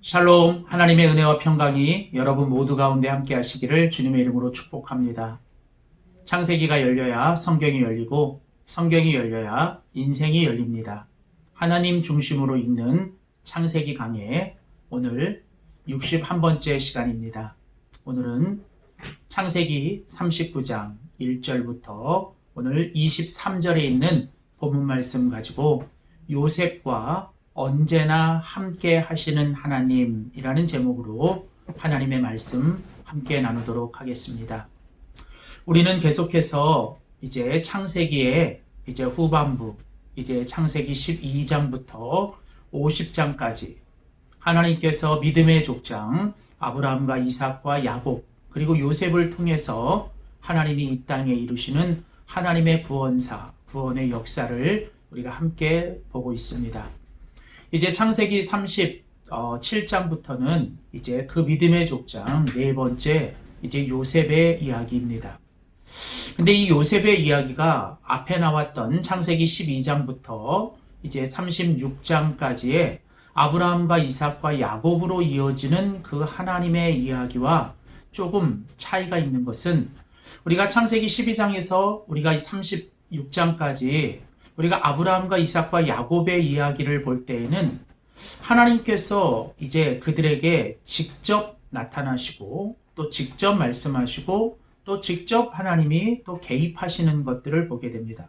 샬롬, 하나님의 은혜와 평강이 여러분 모두 가운데 함께 하시기를 주님의 이름으로 축복합니다. 창세기가 열려야 성경이 열리고 성경이 열려야 인생이 열립니다. 하나님 중심으로 읽는 창세기 강해 오늘 61번째 시간입니다. 오늘은 창세기 39장 1절부터 오늘 23절에 있는 본문 말씀 가지고 요셉과 언제나 함께 하시는 하나님이라는 제목으로 하나님의 말씀 함께 나누도록 하겠습니다. 우리는 계속해서 이제 창세기의 이제 후반부, 이제 창세기 12장부터 50장까지 하나님께서 믿음의 족장 아브라함과 이삭과 야곱 그리고 요셉을 통해서 하나님이 이 땅에 이루시는 하나님의 구원사, 구원의 역사를 우리가 함께 보고 있습니다. 이제 창세기 37장부터는 이제 그 믿음의 족장 네 번째 이제 요셉의 이야기입니다. 근데 이 요셉의 이야기가 앞에 나왔던 창세기 12장부터 이제 36장까지의 아브라함과 이삭과 야곱으로 이어지는 그 하나님의 이야기와 조금 차이가 있는 것은 우리가 창세기 12장에서 우리가 36장까지 우리가 아브라함과 이삭과 야곱의 이야기를 볼 때에는 하나님께서 이제 그들에게 직접 나타나시고 또 직접 말씀하시고 또 직접 하나님이 또 개입하시는 것들을 보게 됩니다.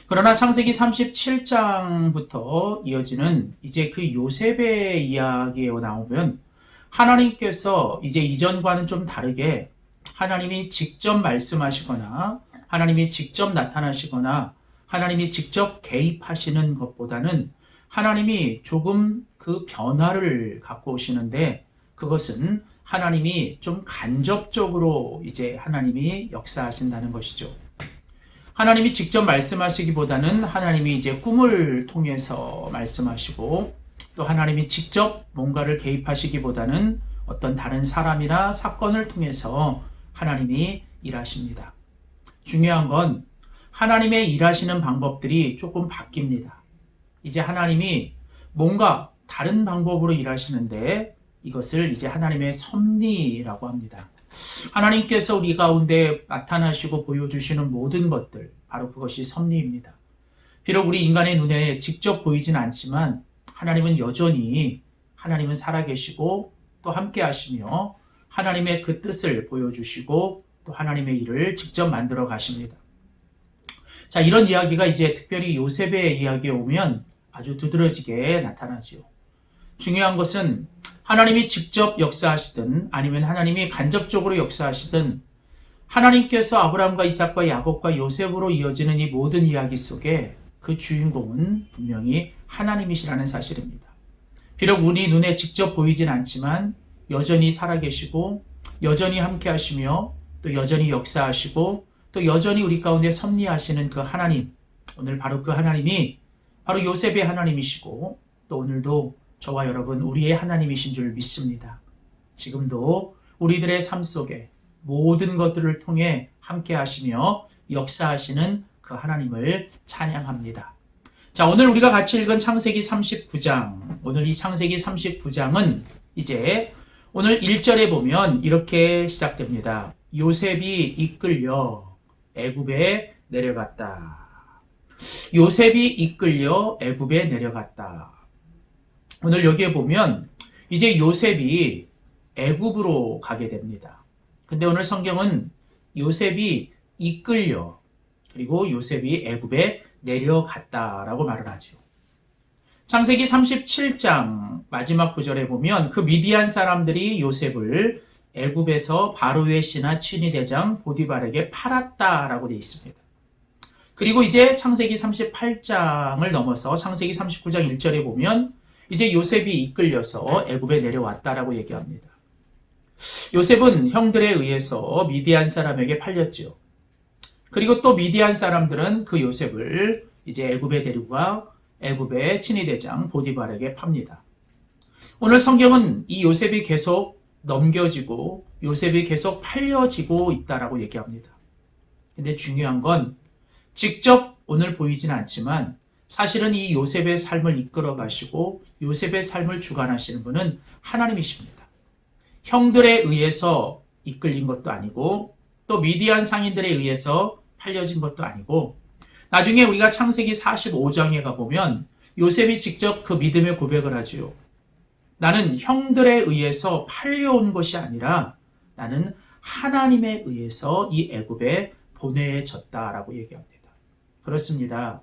그러나 창세기 37장부터 이어지는 이제 그 요셉의 이야기에 나오면 하나님께서 이제 이전과는 좀 다르게 하나님이 직접 말씀하시거나 하나님이 직접 나타나시거나 하나님이 직접 개입하시는 것보다는 하나님이 조금 그 변화를 갖고 오시는데 그것은 하나님이 좀 간접적으로 이제 하나님이 역사하신다는 것이죠. 하나님이 직접 말씀하시기보다는 하나님이 이제 꿈을 통해서 말씀하시고 또 하나님이 직접 뭔가를 개입하시기보다는 어떤 다른 사람이나 사건을 통해서 하나님이 일하십니다. 중요한 건 하나님의 일하시는 방법들이 조금 바뀝니다. 이제 하나님이 뭔가 다른 방법으로 일하시는데 이것을 이제 하나님의 섭리라고 합니다. 하나님께서 우리 가운데 나타나시고 보여주시는 모든 것들, 바로 그것이 섭리입니다. 비록 우리 인간의 눈에 직접 보이진 않지만 하나님은 여전히 하나님은 살아계시고 또 함께 하시며 하나님의 그 뜻을 보여주시고 또 하나님의 일을 직접 만들어 가십니다. 자, 이런 이야기가 이제 특별히 요셉의 이야기에 오면 아주 두드러지게 나타나지요. 중요한 것은 하나님이 직접 역사하시든 아니면 하나님이 간접적으로 역사하시든 하나님께서 아브라함과 이삭과 야곱과 요셉으로 이어지는 이 모든 이야기 속에 그 주인공은 분명히 하나님이시라는 사실입니다. 비록 우리 눈에 직접 보이진 않지만 여전히 살아계시고 여전히 함께 하시며 또 여전히 역사하시고 또 여전히 우리 가운데 섭리하시는 그 하나님, 오늘 바로 그 하나님이 바로 요셉의 하나님이시고 또 오늘도 저와 여러분 우리의 하나님이신 줄 믿습니다. 지금도 우리들의 삶 속에 모든 것들을 통해 함께 하시며 역사하시는 그 하나님을 찬양합니다. 자, 오늘 우리가 같이 읽은 창세기 39장, 오늘 이 창세기 39장은 이제 오늘 1절에 보면 이렇게 시작됩니다. 요셉이 이끌려 애굽에 내려갔다. 요셉이 이끌려 애굽에 내려갔다. 오늘 여기에 보면 이제 요셉이 애굽으로 가게 됩니다. 근데 오늘 성경은 요셉이 이끌려 그리고 요셉이 애굽에 내려갔다라고 말을 하죠. 창세기 37장 마지막 구절에 보면 그 미디안 사람들이 요셉을 애굽에서 바로의 신하 친위대장 보디발에게 팔았다라고 되어 있습니다. 그리고 이제 창세기 38장을 넘어서 창세기 39장 1절에 보면 이제 요셉이 이끌려서 애굽에 내려왔다라고 얘기합니다. 요셉은 형들에 의해서 미디안 사람에게 팔렸지요. 그리고 또 미디안 사람들은 그 요셉을 이제 애굽에 데리고 가 애굽의 친위대장 보디발에게 팝니다. 오늘 성경은 이 요셉이 계속 넘겨지고 요셉이 계속 팔려지고 있다라고 얘기합니다. 근데 중요한 건 직접 오늘 보이진 않지만 사실은 이 요셉의 삶을 이끌어 가시고 요셉의 삶을 주관하시는 분은 하나님이십니다. 형들에 의해서 이끌린 것도 아니고 또 미디안 상인들에 의해서 팔려진 것도 아니고 나중에 우리가 창세기 45장에 가보면 요셉이 직접 그 믿음의 고백을 하지요. 나는 형들에 의해서 팔려온 것이 아니라 나는 하나님에 의해서 이 애굽에 보내졌다라고 얘기합니다. 그렇습니다.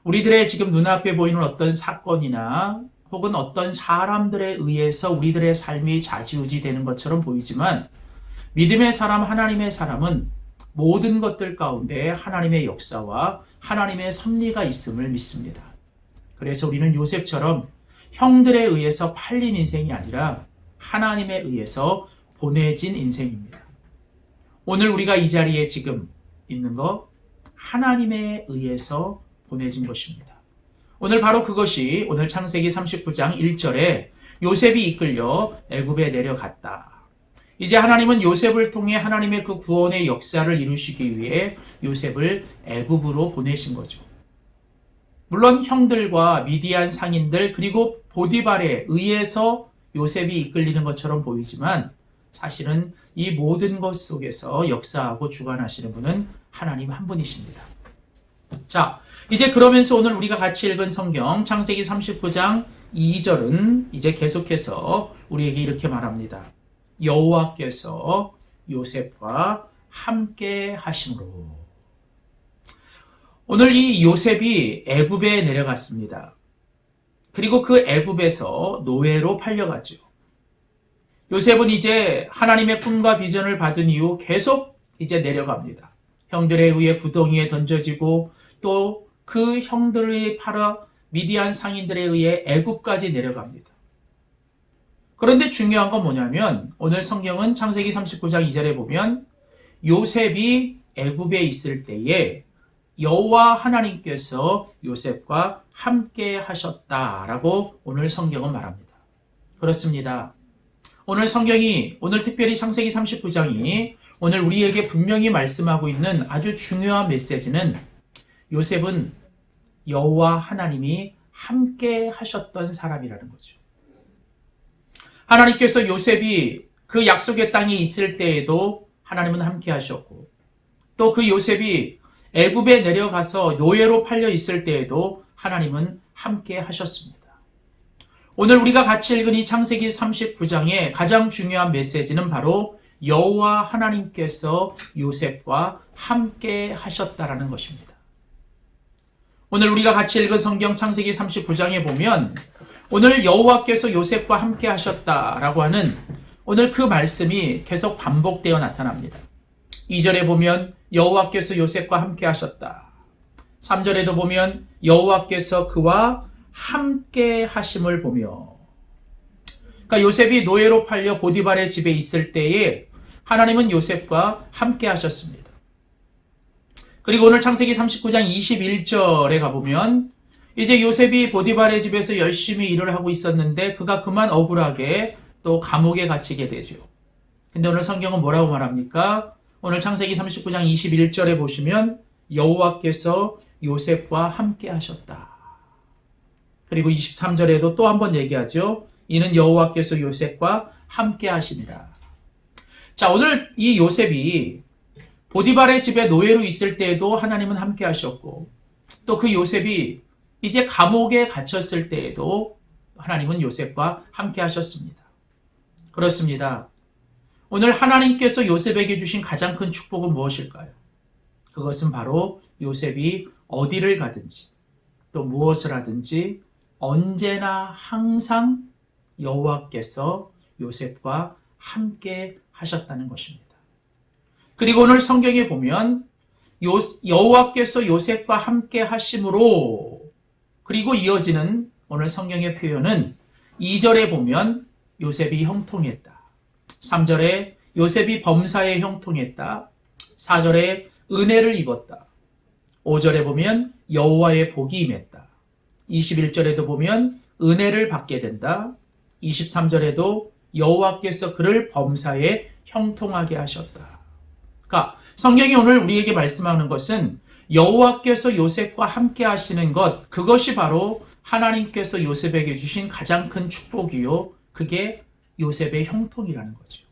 우리들의 지금 눈앞에 보이는 어떤 사건이나 혹은 어떤 사람들에 의해서 우리들의 삶이 좌지우지 되는 것처럼 보이지만 믿음의 사람, 하나님의 사람은 모든 것들 가운데 하나님의 역사와 하나님의 섭리가 있음을 믿습니다. 그래서 우리는 요셉처럼 형들에 의해서 팔린 인생이 아니라 하나님에 의해서 보내진 인생입니다. 오늘 우리가 이 자리에 지금 있는 거 하나님에 의해서 보내진 것입니다. 오늘 바로 그것이 오늘 창세기 39장 1절에 요셉이 이끌려 애굽에 내려갔다. 이제 하나님은 요셉을 통해 하나님의 그 구원의 역사를 이루시기 위해 요셉을 애굽으로 보내신 거죠. 물론 형들과 미디안 상인들 그리고 보디발에 의해서 요셉이 이끌리는 것처럼 보이지만 사실은 이 모든 것 속에서 역사하고 주관하시는 분은 하나님 한 분이십니다. 자, 이제 그러면서 오늘 우리가 같이 읽은 성경 창세기 39장 2절은 이제 계속해서 우리에게 이렇게 말합니다. 여호와께서 요셉과 함께 하심으로. 오늘 이 요셉이 애굽에 내려갔습니다. 그리고 그 애굽에서 노예로 팔려갔죠. 요셉은 이제 하나님의 꿈과 비전을 받은 이후 계속 이제 내려갑니다. 형들에 의해 구덩이에 던져지고 또 그 형들이 팔아 미디안 상인들에 의해 애굽까지 내려갑니다. 그런데 중요한 건 뭐냐면 오늘 성경은 창세기 39장 2절에 보면 요셉이 애굽에 있을 때에 여호와 하나님께서 요셉과 함께 하셨다라고 오늘 성경은 말합니다. 그렇습니다. 오늘 성경이 오늘 특별히 창세기 39장이 오늘 우리에게 분명히 말씀하고 있는 아주 중요한 메시지는 요셉은 여호와 하나님이 함께 하셨던 사람이라는 거죠. 하나님께서 요셉이 그 약속의 땅에 있을 때에도 하나님은 함께 하셨고 또 그 요셉이 애굽에 내려가서 노예로 팔려 있을 때에도 하나님은 함께 하셨습니다. 오늘 우리가 같이 읽은 이 창세기 39장의 가장 중요한 메시지는 바로 여호와 하나님께서 요셉과 함께 하셨다라는 것입니다. 오늘 우리가 같이 읽은 성경 창세기 39장에 보면 오늘 여호와께서 요셉과 함께 하셨다라고 하는 오늘 그 말씀이 계속 반복되어 나타납니다. 2절에 보면 여호와께서 요셉과 함께 하셨다. 3절에도 보면 여호와께서 그와 함께 하심을 보며 그러니까 요셉이 노예로 팔려 보디발의 집에 있을 때에 하나님은 요셉과 함께 하셨습니다. 그리고 오늘 창세기 39장 21절에 가보면 이제 요셉이 보디발의 집에서 열심히 일을 하고 있었는데 그가 그만 억울하게 또 감옥에 갇히게 되죠. 근데 오늘 성경은 뭐라고 말합니까? 오늘 창세기 39장 21절에 보시면 여호와께서 요셉과 함께 하셨다. 그리고 23절에도 또 한 번 얘기하죠. 이는 여호와께서 요셉과 함께 하시니라. 자, 오늘 이 요셉이 보디발의 집에 노예로 있을 때에도 하나님은 함께 하셨고 또 그 요셉이 이제 감옥에 갇혔을 때에도 하나님은 요셉과 함께 하셨습니다. 그렇습니다. 오늘 하나님께서 요셉에게 주신 가장 큰 축복은 무엇일까요? 그것은 바로 요셉이 어디를 가든지 또 무엇을 하든지 언제나 항상 여호와께서 요셉과 함께 하셨다는 것입니다. 그리고 오늘 성경에 보면 여호와께서 요셉과 함께 하심으로 그리고 이어지는 오늘 성경의 표현은 2절에 보면 요셉이 형통했다. 3절에 요셉이 범사에 형통했다. 4절에 은혜를 입었다. 5절에 보면 여호와의 복이 임했다. 21절에도 보면 은혜를 받게 된다. 23절에도 여호와께서 그를 범사에 형통하게 하셨다. 그러니까 성경이 오늘 우리에게 말씀하는 것은 여호와께서 요셉과 함께 하시는 것, 그것이 바로 하나님께서 요셉에게 주신 가장 큰 축복이요. 그게 요셉의 형통이라는 거죠.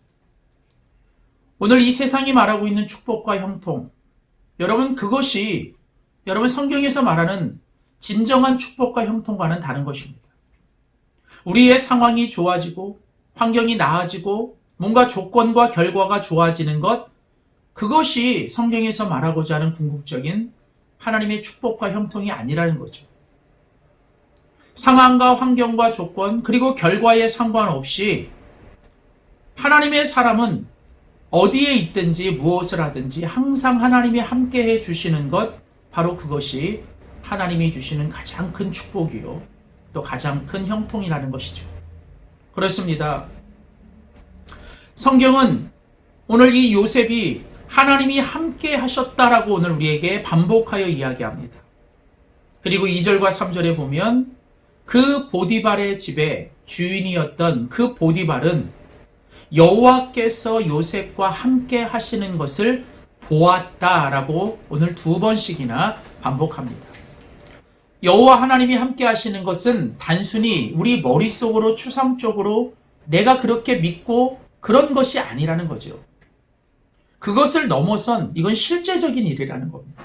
오늘 이 세상이 말하고 있는 축복과 형통, 여러분 그것이 여러분 성경에서 말하는 진정한 축복과 형통과는 다른 것입니다. 우리의 상황이 좋아지고 환경이 나아지고 뭔가 조건과 결과가 좋아지는 것, 그것이 성경에서 말하고자 하는 궁극적인 하나님의 축복과 형통이 아니라는 거죠. 상황과 환경과 조건 그리고 결과에 상관없이 하나님의 사람은 어디에 있든지 무엇을 하든지 항상 하나님이 함께 해 주시는 것, 바로 그것이 하나님이 주시는 가장 큰 축복이요 또 가장 큰 형통이라는 것이죠. 그렇습니다. 성경은 오늘 이 요셉이 하나님이 함께 하셨다라고 오늘 우리에게 반복하여 이야기합니다. 그리고 2절과 3절에 보면 그 보디발의 집에 주인이었던 그 보디발은 여호와께서 요셉과 함께 하시는 것을 보았다라고 오늘 2번씩이나 반복합니다. 여호와 하나님이 함께 하시는 것은 단순히 우리 머릿속으로 추상적으로 내가 그렇게 믿고 그런 것이 아니라는 거죠. 그것을 넘어선 이건 실제적인 일이라는 겁니다.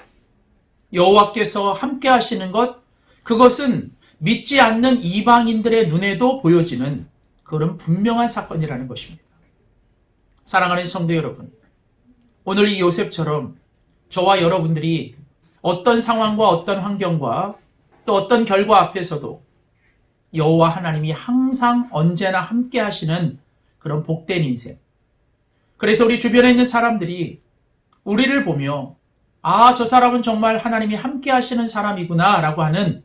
여호와께서 함께 하시는 것, 그것은 믿지 않는 이방인들의 눈에도 보여지는 그런 분명한 사건이라는 것입니다. 사랑하는 성도 여러분, 오늘 이 요셉처럼 저와 여러분들이 어떤 상황과 어떤 환경과 또 어떤 결과 앞에서도 여호와 하나님이 항상 언제나 함께 하시는 그런 복된 인생. 그래서 우리 주변에 있는 사람들이 우리를 보며 아, 저 사람은 정말 하나님이 함께 하시는 사람이구나 라고 하는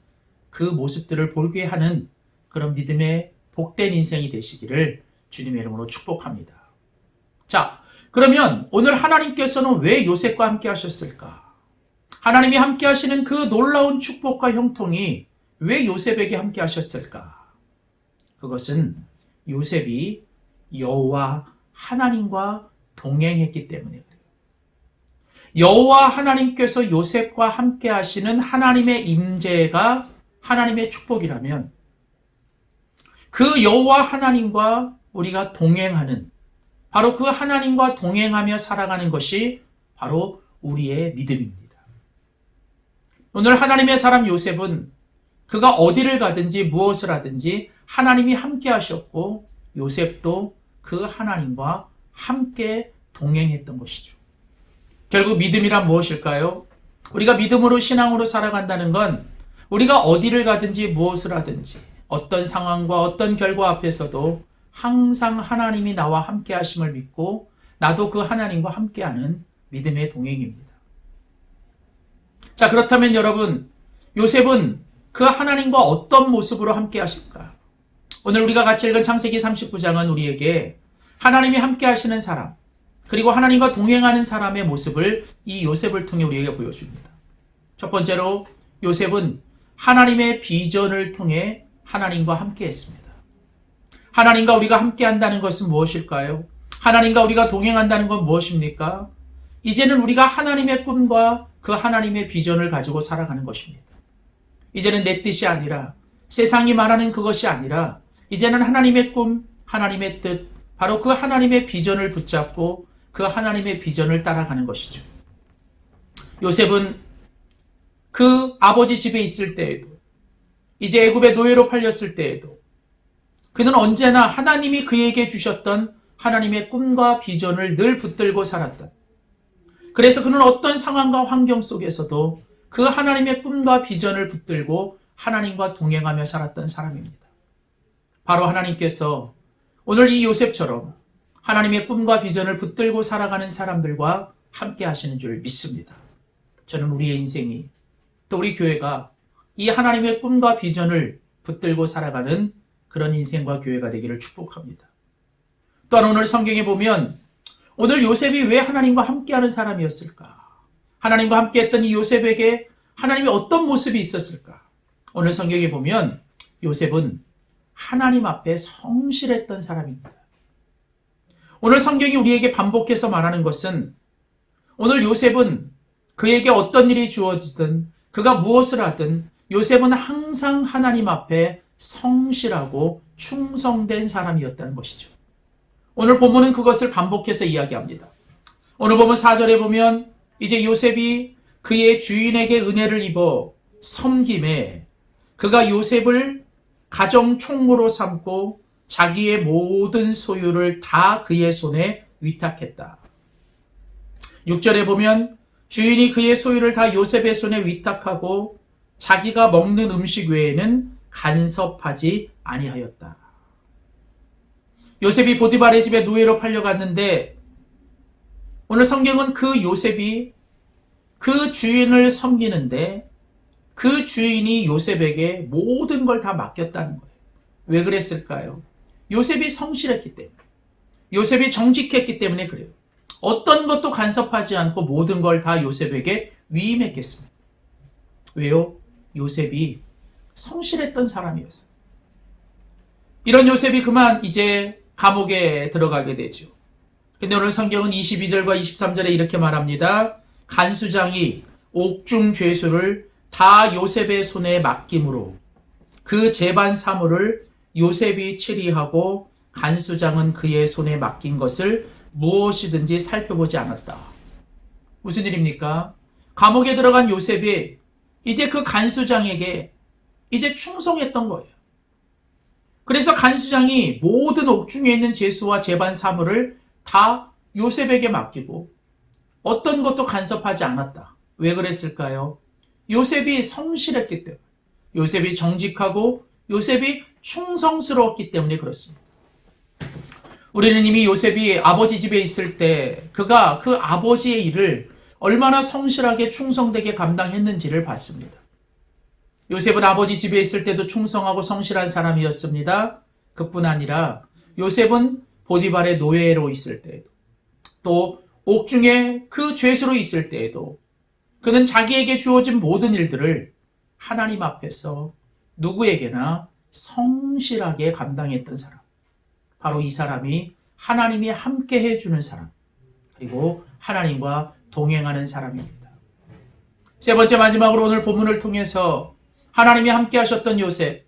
그 모습들을 보게 하는 그런 믿음의 복된 인생이 되시기를 주님의 이름으로 축복합니다. 자, 그러면 오늘 하나님께서는 왜 요셉과 함께 하셨을까? 하나님이 함께 하시는 그 놀라운 축복과 형통이 왜 요셉에게 함께 하셨을까? 그것은 요셉이 여호와 하나님과 동행했기 때문에 그래요. 여호와 하나님께서 요셉과 함께 하시는 하나님의 임재가 하나님의 축복이라면 그 여호와 하나님과 우리가 동행하는 바로 그 하나님과 동행하며 살아가는 것이 바로 우리의 믿음입니다. 오늘 하나님의 사람 요셉은 그가 어디를 가든지 무엇을 하든지 하나님이 함께 하셨고 요셉도 그 하나님과 함께 동행했던 것이죠. 결국 믿음이란 무엇일까요? 우리가 믿음으로 신앙으로 살아간다는 건 우리가 어디를 가든지 무엇을 하든지 어떤 상황과 어떤 결과 앞에서도 항상 하나님이 나와 함께 하심을 믿고 나도 그 하나님과 함께하는 믿음의 동행입니다. 자, 그렇다면 여러분, 요셉은 그 하나님과 어떤 모습으로 함께 하실까? 오늘 우리가 같이 읽은 창세기 39장은 우리에게 하나님이 함께 하시는 사람, 그리고 하나님과 동행하는 사람의 모습을 이 요셉을 통해 우리에게 보여줍니다. 첫 번째로 요셉은 하나님의 비전을 통해 하나님과 함께 했습니다. 하나님과 우리가 함께 한다는 것은 무엇일까요? 하나님과 우리가 동행한다는 건 무엇입니까? 이제는 우리가 하나님의 꿈과 그 하나님의 비전을 가지고 살아가는 것입니다. 이제는 내 뜻이 아니라 세상이 말하는 그것이 아니라 이제는 하나님의 꿈, 하나님의 뜻, 바로 그 하나님의 비전을 붙잡고 그 하나님의 비전을 따라가는 것이죠. 요셉은 그 아버지 집에 있을 때에도 이제 애굽의 노예로 팔렸을 때에도 그는 언제나 하나님이 그에게 주셨던 하나님의 꿈과 비전을 늘 붙들고 살았다. 그래서 그는 어떤 상황과 환경 속에서도 그 하나님의 꿈과 비전을 붙들고 하나님과 동행하며 살았던 사람입니다. 바로 하나님께서 오늘 이 요셉처럼 하나님의 꿈과 비전을 붙들고 살아가는 사람들과 함께 하시는 줄 믿습니다. 저는 우리의 인생이 또 우리 교회가 이 하나님의 꿈과 비전을 붙들고 살아가는 그런 인생과 교회가 되기를 축복합니다. 또한 오늘 성경에 보면 오늘 요셉이 왜 하나님과 함께하는 사람이었을까? 하나님과 함께했던 이 요셉에게 하나님의 어떤 모습이 있었을까? 오늘 성경에 보면 요셉은 하나님 앞에 성실했던 사람입니다. 오늘 성경이 우리에게 반복해서 말하는 것은 오늘 요셉은 그에게 어떤 일이 주어지든 그가 무엇을 하든 요셉은 항상 하나님 앞에 성실하고 충성된 사람이었다는 것이죠. 오늘 본문은 그것을 반복해서 이야기합니다. 오늘 보면 4절에 보면 이제 요셉이 그의 주인에게 은혜를 입어 섬김에 그가 요셉을 가정 총무로 삼고 자기의 모든 소유를 다 그의 손에 위탁했다. 6절에 보면 주인이 그의 소유를 다 요셉의 손에 위탁하고 자기가 먹는 음식 외에는 간섭하지 아니하였다. 요셉이 보디발의 집에 노예로 팔려갔는데 오늘 성경은 그 요셉이 그 주인을 섬기는데 그 주인이 요셉에게 모든 걸 다 맡겼다는 거예요. 왜 그랬을까요? 요셉이 성실했기 때문에, 요셉이 정직했기 때문에 그래요. 어떤 것도 간섭하지 않고 모든 걸 다 요셉에게 위임했겠습니다. 왜요? 요셉이 성실했던 사람이었어요. 이런 요셉이 그만 이제 감옥에 들어가게 되죠. 근데 오늘 성경은 22절과 23절에 이렇게 말합니다. 간수장이 옥중 죄수를 다 요셉의 손에 맡김으로 그 재반 사물을 요셉이 치리하고 간수장은 그의 손에 맡긴 것을 무엇이든지 살펴보지 않았다. 무슨 일입니까? 감옥에 들어간 요셉이 이제 그 간수장에게 이제 충성했던 거예요. 그래서 간수장이 모든 옥중에 있는 죄수와 재반 사물을 다 요셉에게 맡기고 어떤 것도 간섭하지 않았다. 왜 그랬을까요? 요셉이 성실했기 때문에, 요셉이 정직하고 요셉이 충성스러웠기 때문에 그렇습니다. 우리는 이미 요셉이 아버지 집에 있을 때 그가 그 아버지의 일을 얼마나 성실하게 충성되게 감당했는지를 봤습니다. 요셉은 아버지 집에 있을 때도 충성하고 성실한 사람이었습니다. 그뿐 아니라 요셉은 보디발의 노예로 있을 때에도 또 옥중에 그 죄수로 있을 때에도 그는 자기에게 주어진 모든 일들을 하나님 앞에서 누구에게나 성실하게 감당했던 사람. 바로 이 사람이 하나님이 함께 해주는 사람, 그리고 하나님과 동행하는 사람입니다. 세 번째 마지막으로 오늘 본문을 통해서 하나님이 함께 하셨던 요셉,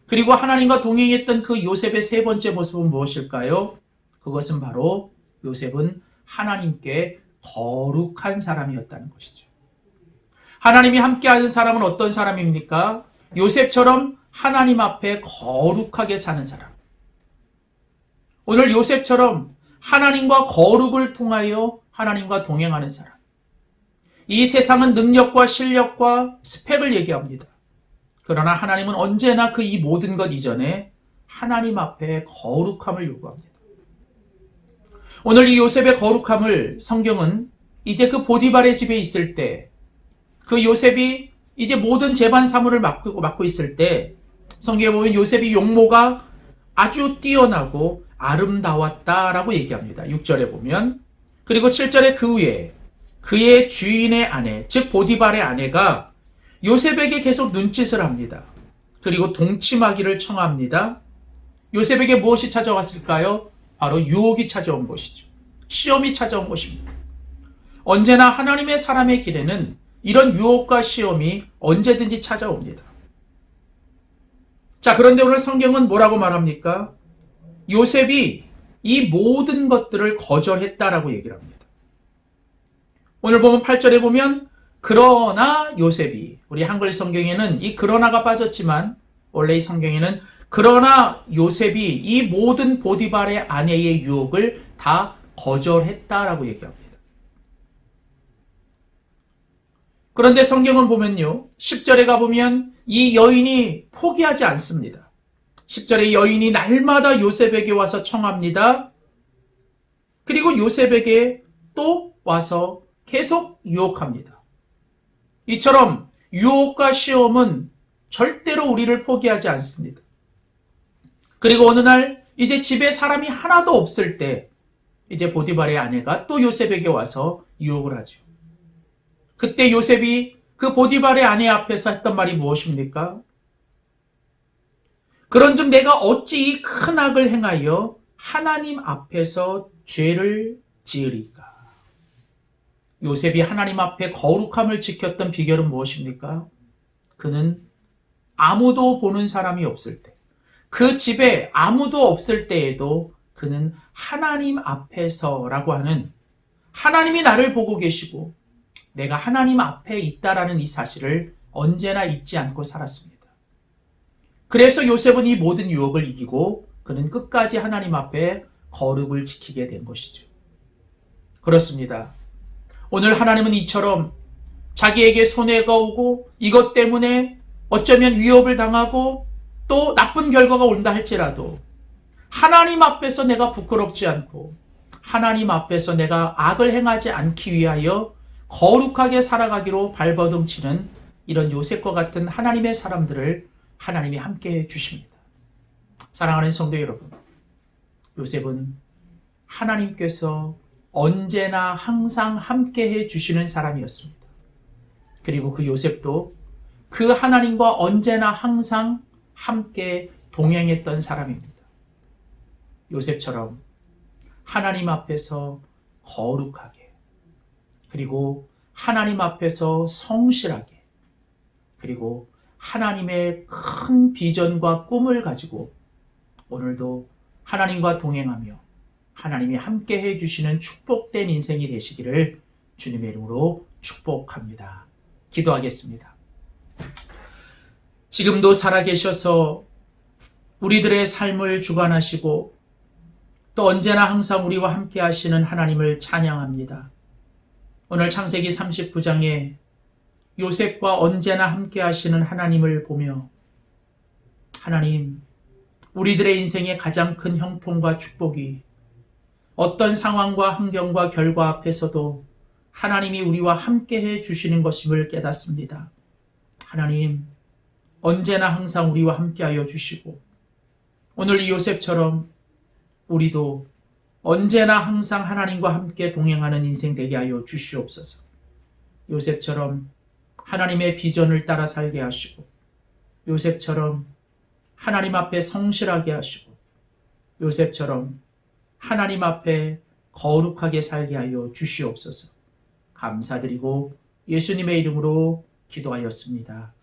그리고 하나님과 동행했던 그 요셉의 세 번째 모습은 무엇일까요? 그것은 바로 요셉은 하나님께 거룩한 사람이었다는 것이죠. 하나님이 함께하는 사람은 어떤 사람입니까? 요셉처럼 하나님 앞에 거룩하게 사는 사람. 오늘 요셉처럼 하나님과 거룩을 통하여 하나님과 동행하는 사람. 이 세상은 능력과 실력과 스펙을 얘기합니다. 그러나 하나님은 언제나 그 이 모든 것 이전에 하나님 앞에 거룩함을 요구합니다. 오늘 이 요셉의 거룩함을 성경은 이제 그 보디발의 집에 있을 때 그 요셉이 이제 모든 재반 사물을 맡고 있을 때 성경에 보면 요셉이 용모가 아주 뛰어나고 아름다웠다라고 얘기합니다. 6절에 보면. 그리고 7절에 그 후에 그의 주인의 아내, 즉 보디발의 아내가 요셉에게 계속 눈짓을 합니다. 그리고 동침하기를 청합니다. 요셉에게 무엇이 찾아왔을까요? 바로 유혹이 찾아온 것이죠. 시험이 찾아온 것입니다. 언제나 하나님의 사람의 길에는 이런 유혹과 시험이 언제든지 찾아옵니다. 자, 그런데 오늘 성경은 뭐라고 말합니까? 요셉이 이 모든 것들을 거절했다라고 얘기를 합니다. 오늘 보면 8절에 보면 그러나 요셉이, 우리 한글 성경에는 이 그러나가 빠졌지만 원래 이 성경에는 그러나 요셉이 이 모든 보디발의 아내의 유혹을 다 거절했다라고 얘기합니다. 그런데 성경을 보면요, 10절에 가보면 이 여인이 포기하지 않습니다. 10절에 여인이 날마다 요셉에게 와서 청합니다. 그리고 요셉에게 또 와서 계속 유혹합니다. 이처럼 유혹과 시험은 절대로 우리를 포기하지 않습니다. 그리고 어느 날 이제 집에 사람이 하나도 없을 때 이제 보디발의 아내가 또 요셉에게 와서 유혹을 하죠. 그때 요셉이 그 보디발의 아내 앞에서 했던 말이 무엇입니까? 그런즉 내가 어찌 이 큰 악을 행하여 하나님 앞에서 죄를 지으리까? 요셉이 하나님 앞에 거룩함을 지켰던 비결은 무엇입니까? 그는 아무도 보는 사람이 없을 때, 그 집에 아무도 없을 때에도 그는 하나님 앞에서라고 하는, 하나님이 나를 보고 계시고 내가 하나님 앞에 있다라는 이 사실을 언제나 잊지 않고 살았습니다. 그래서 요셉은 이 모든 유혹을 이기고 그는 끝까지 하나님 앞에 거룩을 지키게 된 것이죠. 그렇습니다. 오늘 하나님은 이처럼 자기에게 손해가 오고 이것 때문에 어쩌면 위협을 당하고 또 나쁜 결과가 온다 할지라도 하나님 앞에서 내가 부끄럽지 않고 하나님 앞에서 내가 악을 행하지 않기 위하여 거룩하게 살아가기로 발버둥치는 이런 요셉과 같은 하나님의 사람들을 하나님이 함께해 주십니다. 사랑하는 성도 여러분, 요셉은 하나님께서 언제나 항상 함께해 주시는 사람이었습니다. 그리고 그 요셉도 그 하나님과 언제나 항상 함께 동행했던 사람입니다. 요셉처럼 하나님 앞에서 거룩하게, 그리고 하나님 앞에서 성실하게, 그리고 하나님의 큰 비전과 꿈을 가지고 오늘도 하나님과 동행하며 하나님이 함께 해주시는 축복된 인생이 되시기를 주님의 이름으로 축복합니다. 기도하겠습니다. 지금도 살아계셔서 우리들의 삶을 주관하시고 또 언제나 항상 우리와 함께 하시는 하나님을 찬양합니다. 오늘 창세기 39장에 요셉과 언제나 함께 하시는 하나님을 보며 하나님, 우리들의 인생의 가장 큰 형통과 축복이 어떤 상황과 환경과 결과 앞에서도 하나님이 우리와 함께 해 주시는 것임을 깨닫습니다. 하나님, 언제나 항상 우리와 함께 하여 주시고 오늘 이 요셉처럼 우리도 언제나 항상 하나님과 함께 동행하는 인생 되게 하여 주시옵소서. 요셉처럼 하나님의 비전을 따라 살게 하시고 요셉처럼 하나님 앞에 성실하게 하시고 요셉처럼 하나님 앞에 거룩하게 살게 하여 주시옵소서. 감사드리고 예수님의 이름으로 기도하였습니다.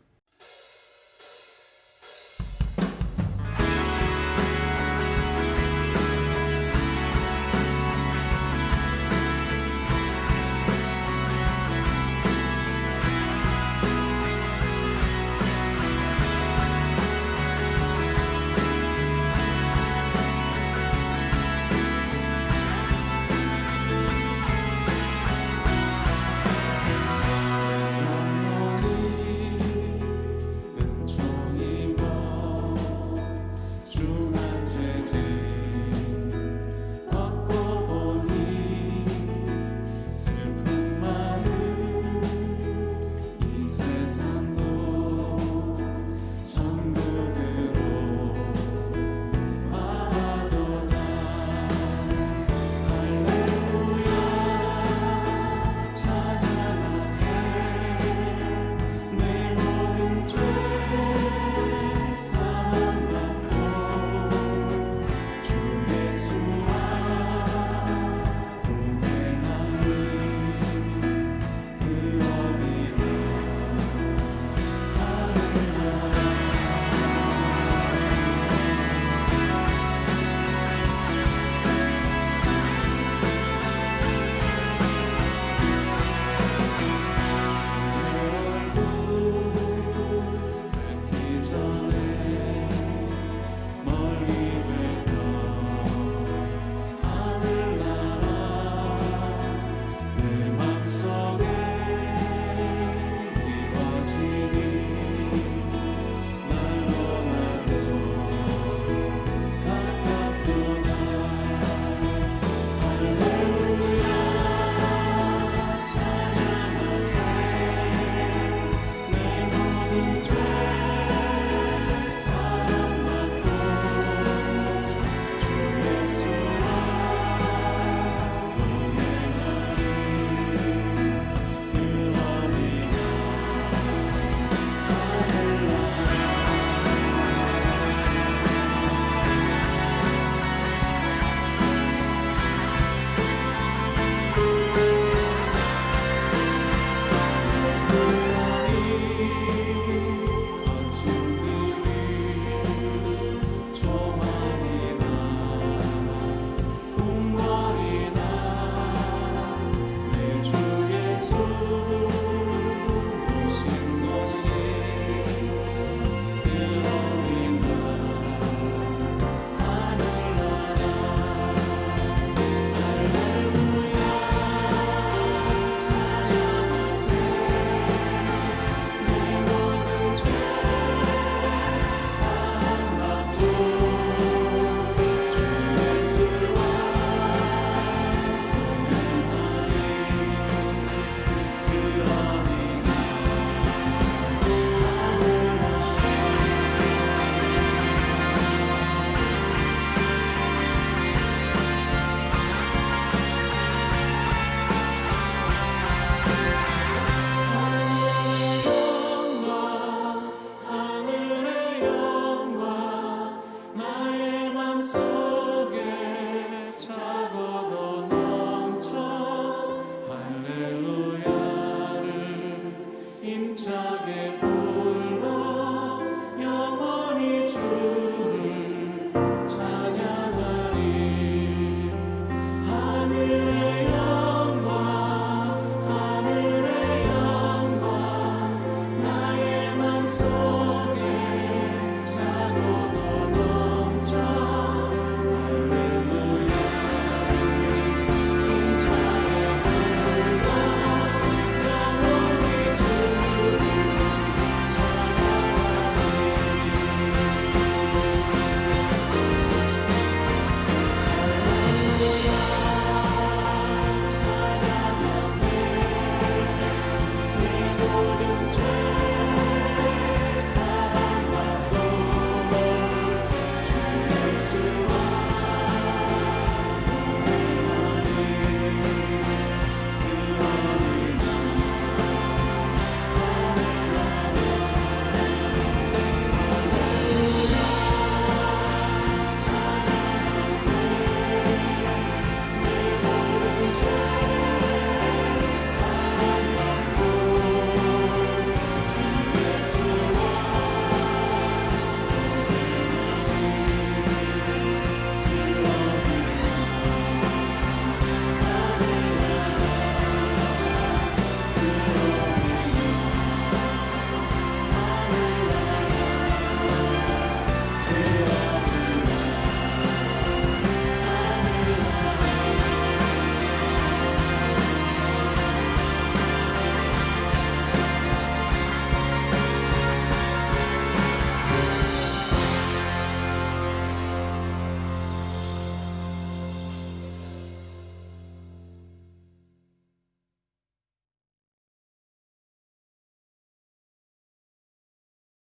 함께